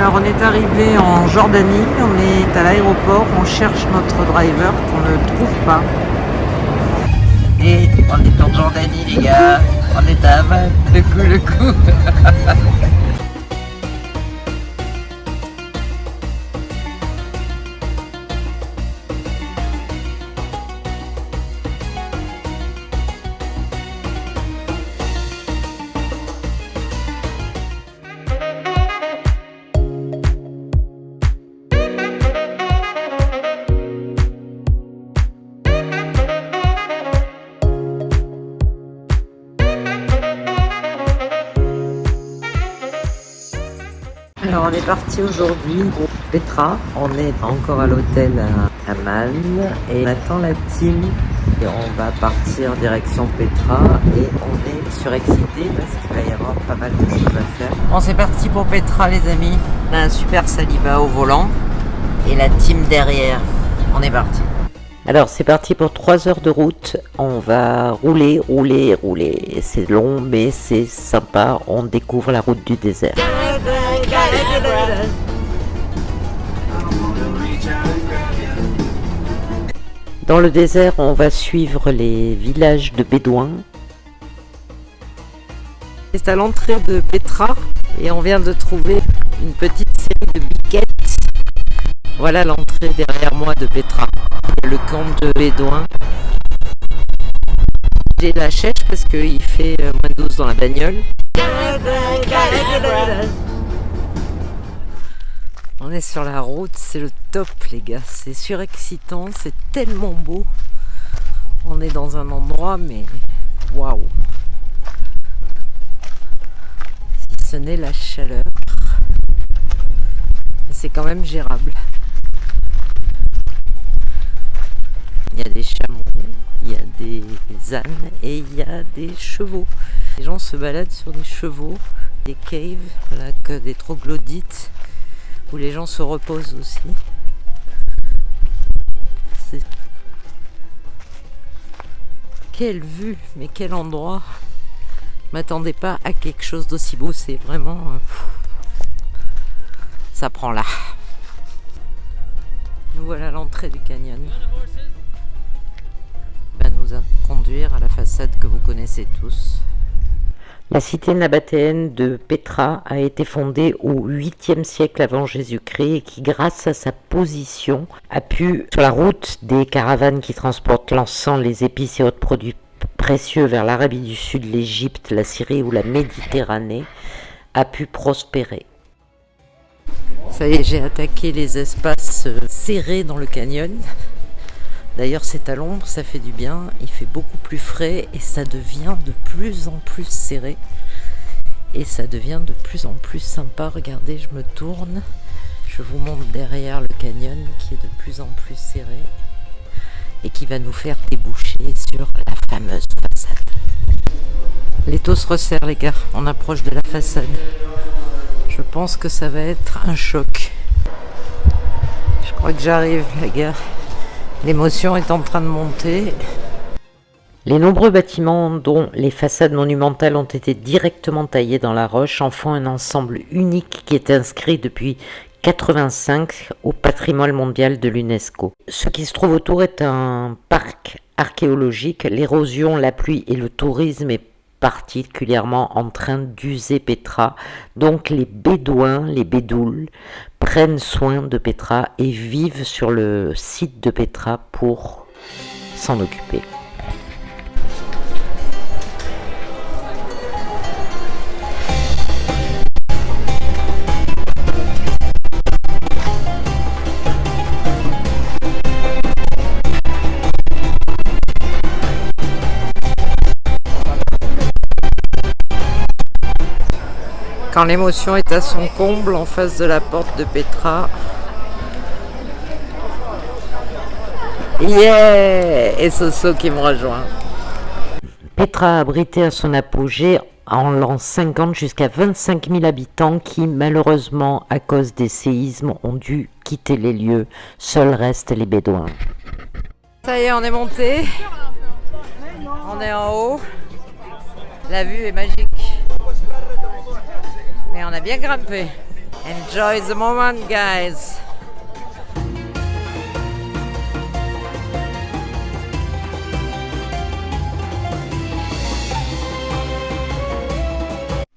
Alors on est arrivé en Jordanie, on est à l'aéroport, on cherche notre driver qu'on ne trouve pas. Et on est en Jordanie les gars, on est à Amman, le coup. Alors on est parti aujourd'hui pour Petra, on est encore à l'hôtel à Amman et on attend la team et on va partir direction Petra et on est surexcité parce qu'il va y avoir pas mal de choses à faire. Bon c'est parti pour Petra les amis, on a un super Saliba au volant et la team derrière, on est parti. Alors c'est parti pour 3 heures de route, on va rouler. C'est long mais c'est sympa, on découvre la route du désert. Dans le désert, on va suivre les villages de Bédouins. C'est à l'entrée de Petra et on vient de trouver une petite série de biquettes. Voilà l'entrée derrière moi de Petra, le camp de Bédouins. J'ai la chèche parce qu'il fait moins 12 dans la bagnole. On est sur la route, c'est le top les gars, c'est surexcitant, c'est tellement beau. On est dans un endroit mais waouh. Si ce n'est la chaleur, c'est quand même gérable. Il y a des chameaux, il y a des ânes et il y a des chevaux. Les gens se baladent sur des chevaux, des caves, là, que des troglodytes. Où les gens se reposent aussi. Quelle vue, mais quel endroit. Je m'attendais pas à quelque chose d'aussi beau, c'est vraiment... ça prend là. Nous voilà à l'entrée du canyon. Il va nous conduire à la façade que vous connaissez tous. La cité nabatéenne de Petra a été fondée au 8e siècle avant Jésus-Christ et qui, grâce à sa position, a pu, sur la route des caravanes qui transportent l'encens, les épices et autres produits précieux vers l'Arabie du Sud, l'Égypte, la Syrie ou la Méditerranée, a pu prospérer. Ça y est, j'ai attaqué les espaces serrés dans le canyon. D'ailleurs c'est à l'ombre, ça fait du bien, il fait beaucoup plus frais et ça devient de plus en plus serré. Et ça devient de plus en plus sympa, regardez je me tourne, je vous montre derrière le canyon qui est de plus en plus serré et qui va nous faire déboucher sur la fameuse façade. L'étau se resserre les gars, on approche de la façade. Je pense que ça va être un choc. Je crois que j'arrive les gars. L'émotion est en train de monter. Les nombreux bâtiments dont les façades monumentales ont été directement taillées dans la roche en font un ensemble unique qui est inscrit depuis 1985 au patrimoine mondial de l'UNESCO. Ce qui se trouve autour est un parc archéologique. L'érosion, la pluie et le tourisme est particulièrement en train d'user Petra. Donc les Bédouins, les Bédouls, prennent soin de Petra et vivent sur le site de Petra pour s'en occuper. Quand l'émotion est à son comble en face de la porte de Petra. Yeah! Et Soso qui me rejoint. Petra a abrité à son apogée en l'an 50 jusqu'à 25 000 habitants qui, malheureusement, à cause des séismes, ont dû quitter les lieux. Seuls restent les Bédouins. Ça y est, on est monté. On est en haut. La vue est magique. Mais on a bien grimpé. Enjoy the moment, guys.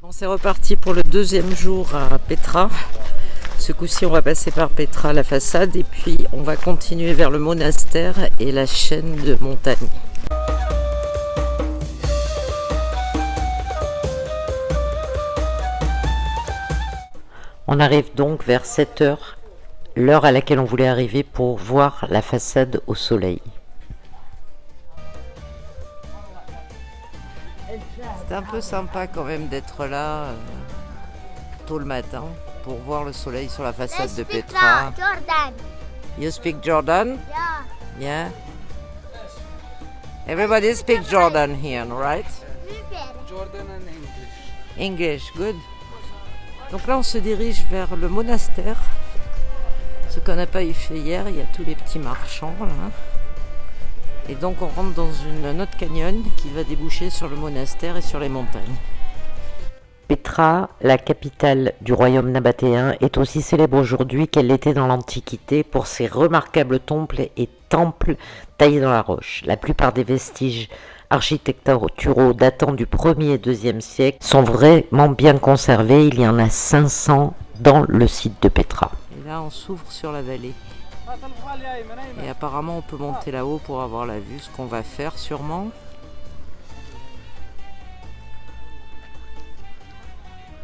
Bon, c'est reparti pour le deuxième jour à Petra. Ce coup-ci, on va passer par Petra, la façade, et puis on va continuer vers le monastère et la chaîne de montagnes. On arrive donc vers 7 heures, l'heure à laquelle on voulait arriver pour voir la façade au soleil. C'est un peu sympa quand même d'être là tôt le matin pour voir le soleil sur la façade de Petra. Jordan. You speak Jordan? Yeah. Yeah. Everybody speaks Jordan here, right? Jordan and English. English, good. Donc là, on se dirige vers le monastère. Ce qu'on n'a pas eu fait hier, il y a tous les petits marchands là. Et donc on rentre dans un autre canyon qui va déboucher sur le monastère et sur les montagnes. Petra, la capitale du royaume nabatéen, est aussi célèbre aujourd'hui qu'elle l'était dans l'Antiquité pour ses remarquables temples et temples taillés dans la roche. La plupart des vestiges architecturaux datant du 1er et 2e siècle sont vraiment bien conservés. Il y en a 500 dans le site de Petra. Et là, on s'ouvre sur la vallée. Et apparemment, on peut monter là-haut pour avoir la vue, ce qu'on va faire sûrement.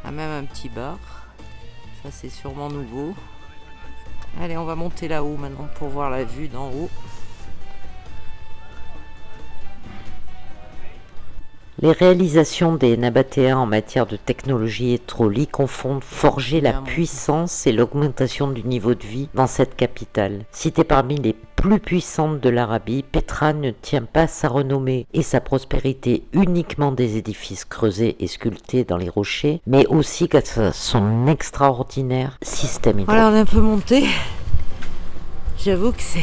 Ah, même un petit bar. Ça, c'est sûrement nouveau. Allez, on va monter là-haut maintenant pour voir la vue d'en haut. Les réalisations des Nabatéens en matière de technologie hydraulique ont forgé la puissance et l'augmentation du niveau de vie dans cette capitale. Citée parmi les plus puissantes de l'Arabie, Petra ne tient pas sa renommée et sa prospérité uniquement des édifices creusés et sculptés dans les rochers, mais aussi grâce à son extraordinaire système hydraulique. Voilà, on est un peu monté. J'avoue que c'est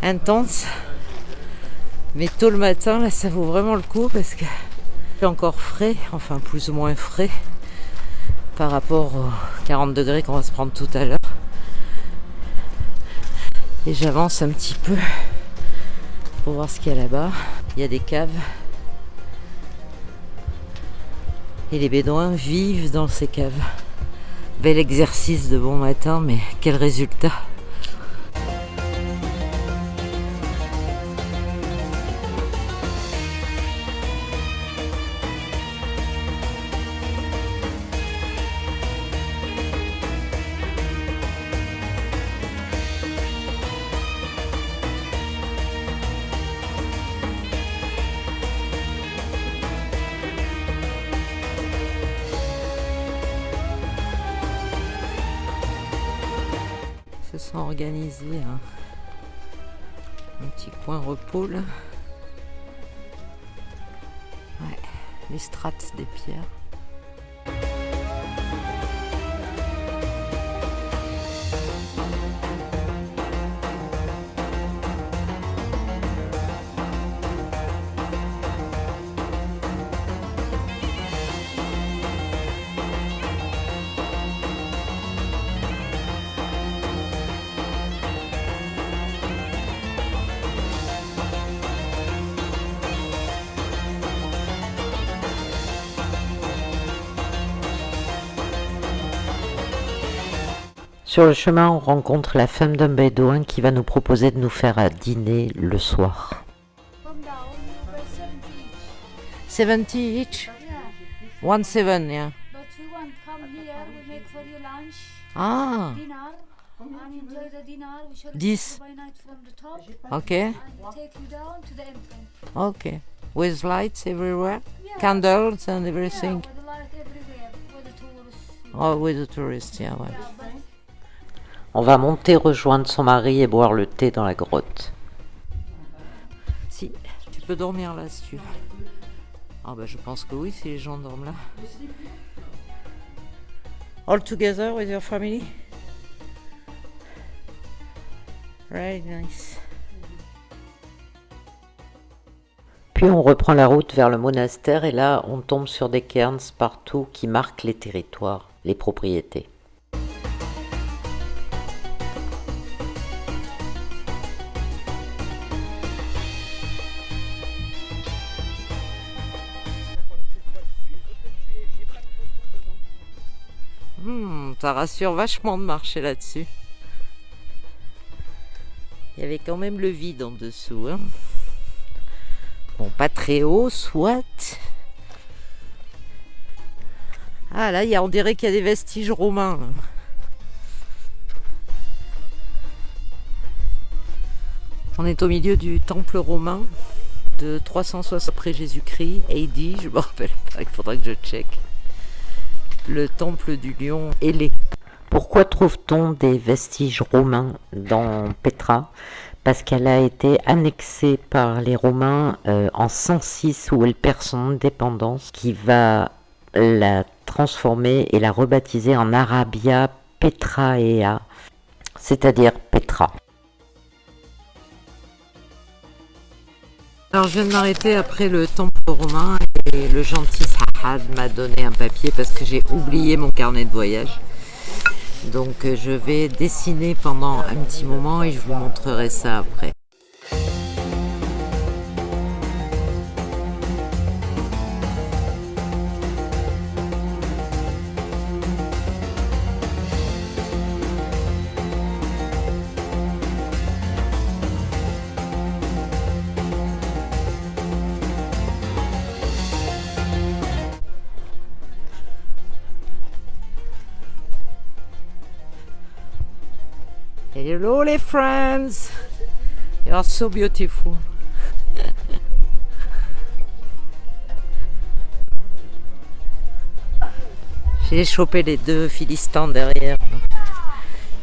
intense. Mais tôt le matin, là, ça vaut vraiment le coup parce que c'est encore frais, enfin plus ou moins frais, par rapport aux 40 degrés qu'on va se prendre tout à l'heure. Et j'avance un petit peu pour voir ce qu'il y a là-bas. Il y a des caves. Et les bédouins vivent dans ces caves. Bel exercice de bon matin, mais quel résultat! Se sont organisés un petit coin repos là. Ouais, les strates des pierres. Sur le chemin, on rencontre la femme d'un bédouin qui va nous proposer de nous faire à dîner le soir. Come down, you buy 70 70 each? each. Yeah. 1-7, yeah. But we want come here, we make for you lunch, Ah, dinner, and enjoy the dinner. We shall This. by night from the top okay, and take you down to the entrance. okay. With lights everywhere? Yeah. Candles and Yeah, everything? with the light everywhere, with the tourists. Oh, with the tourists, yeah, ouais. Yeah, but On va monter rejoindre son mari et boire le thé dans la grotte. Si, tu peux dormir là si tu veux. Ah bah je pense que oui, si les gens dorment là. All together with your family? Very nice. Puis on reprend la route vers le monastère et là on tombe sur des cairns partout qui marquent les territoires, les propriétés. Ça rassure vachement de marcher là-dessus. Il y avait quand même le vide en dessous. Hein. Bon, pas très haut, soit. Ah là, on dirait qu'il y a des vestiges romains. On est au milieu du temple romain de 360 après Jésus-Christ, AD, je me rappelle pas, il faudra que je check. Le temple du lion ailé. Pourquoi trouve-t-on des vestiges romains dans Petra ? Parce qu'elle a été annexée par les Romains en 106 où elle perd son indépendance, qui va la transformer et la rebaptiser en Arabia Petraea, c'est-à-dire Petra. Alors je viens de m'arrêter après le temple romain et le gentil Sahad m'a donné un papier parce que j'ai oublié mon carnet de voyage. Donc je vais dessiner pendant un petit moment et je vous montrerai ça après. Hello les friends, you are so beautiful. J'ai chopé les deux Philistins derrière.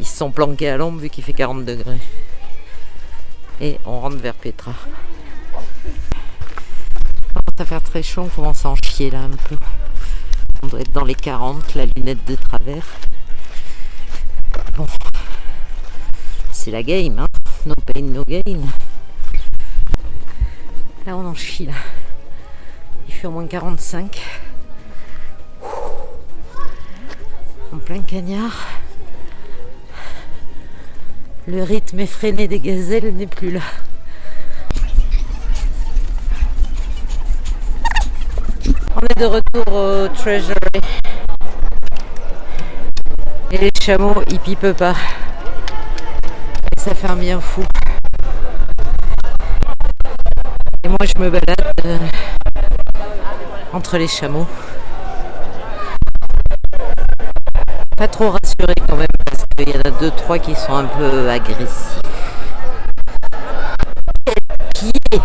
Ils se sont planqués à l'ombre vu qu'il fait 40 degrés. Et on rentre vers Petra. Il commence à faire très chaud, on commence à en chier là un peu. On doit être dans les 40, la lunette de travers. Bon. C'est la game, hein. No pain, no gain. Là, on en chie, là. Il fait au moins 45. En plein cagnard. Le rythme effréné des gazelles n'est plus là. On est de retour au Treasury. Et les chameaux, ils pipent pas. Ça fait un bien fou. Et moi je me balade entre les chameaux. Pas trop rassurée quand même parce qu'il y en a 2-3 qui sont un peu agressifs. Quel pied!